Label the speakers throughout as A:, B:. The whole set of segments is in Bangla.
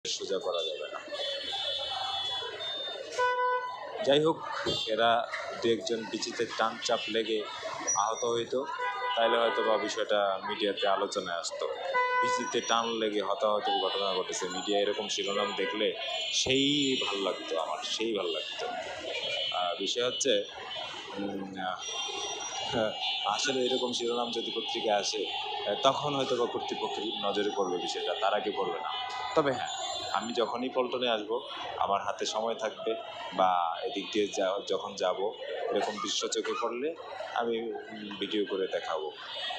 A: সোজা করা যাবে না। যাই হোক, এরা দু একজন বিচিতে টান চাপ লেগে আহত হইতো, তাইলে হয়তো বা বিষয়টা মিডিয়াতে আলোচনায় আসতো। বিচিতে টান লেগে হতাহতের ঘটনা ঘটেছে, মিডিয়া এরকম শিরোনাম দেখলে সেই ভাল লাগতো আমার, সেই ভাল লাগতো। বিষয় হচ্ছে আসলে এরকম শিরোনাম যদি পত্রিকায় আসে তখন হয়তো বা কর্তৃপক্ষের নজরে পড়বে বিষয়টা, তার আগে পড়বে না। তবে হ্যাঁ, আমি যখনই পল্টনে আসব, আমার হাতে সময় থাকবে বা এদিক দিয়ে যখন যাব, এরকম দৃশ্য চোখে পড়লে আমি ভিডিও করে দেখাবো।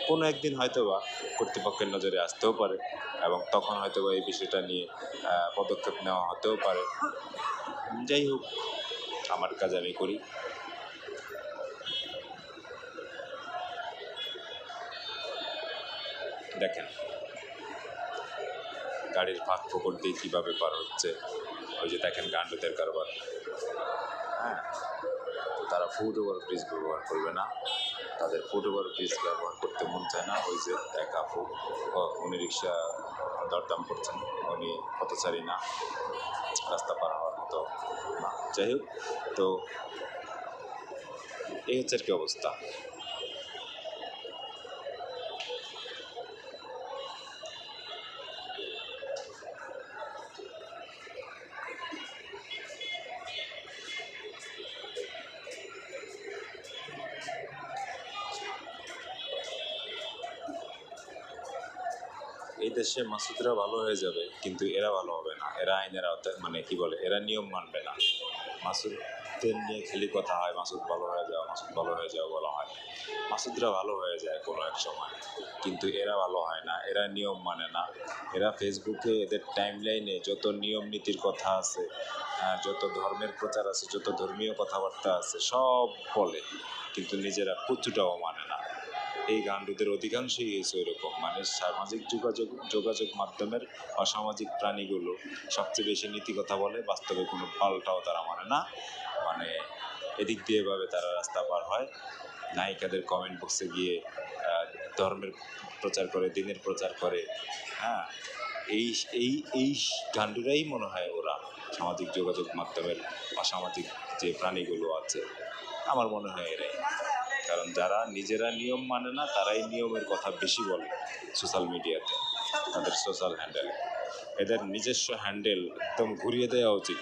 A: কোনো একদিন হয়তো বা কর্তৃপক্ষের নজরে আসতেও পারে এবং তখন হয়তো বা এই বিষয়টা নিয়ে পদক্ষেপ নেওয়া হতেও পারে। যাই হোক, আমার কাজ আমি করি। দেখেন গাড়ির ফাঁক ফোকর দিয়ে কীভাবে পার হচ্ছে, ওই যে দেখেন গান্ডুদের কারবার। হ্যাঁ, তারা ফুট ওভার ব্রিজ ব্যবহার করবে না, তাদের ফুট ওভার ব্রিজ ব্যবহার করতে মন চায় না। ওই যে এক আপু, উনি রিক্সা দরদাম করছেন, উনি পথচারী না, রাস্তা পার হওয়ার মতো না। যাই হোক, তো এই হচ্ছে আর কি অবস্থা। এই দেশে মাসুদরা ভালো হয়ে যাবে, কিন্তু এরা ভালো হবে না। এরা আইনের আওতায়, মানে কি বলে, এরা নিয়ম মানবে না। মাসুদদের নিয়ে খালি কথা হয়, মাসুদ ভালো হয়ে যাও, মাসুদ ভালো হয়ে যাও বলা হয়। মাসুদরা ভালো হয়ে যায় কোনো এক সময়, কিন্তু এরা ভালো হয় না। এরা নিয়ম মানে না। এরা ফেসবুকে এদের টাইমলাইনে যত নিয়ম নীতির কথা আছে, যত ধর্মের প্রচার আছে, যত ধর্মীয় কথাবার্তা আছে সব বলে, কিন্তু নিজেরা কুচুটাও মানে না। এই গান্ডুদের অধিকাংশই হয়েছে এরকম, মানে সামাজিক যোগাযোগ মাধ্যমের অসামাজিক প্রাণীগুলো সবচেয়ে বেশি নীতি কথা বলে, বাস্তবে কোনো পাল্টাও তারা মানে না। মানে এদিক দিয়ে এভাবে তারা রাস্তা পার হয়, নায়িকাদের কমেন্ট বক্সে গিয়ে ধর্মের প্রচার করে, দিনের প্রচার করে। হ্যাঁ, এই এই এই গান্ডুরাই মনে হয় ওরা সামাজিক যোগাযোগ মাধ্যমের অসামাজিক যে প্রাণীগুলো আছে, আমার মনে হয় এরাই। কারণ যারা নিজেরা নিয়ম মানে না, তারাই নিয়মের কথা বেশি বলে সোশ্যাল মিডিয়াতে, তাদের সোশ্যাল হ্যান্ডেলে। এদের নিজস্ব হ্যান্ডেল একদম ঘুরিয়ে দেওয়া উচিত।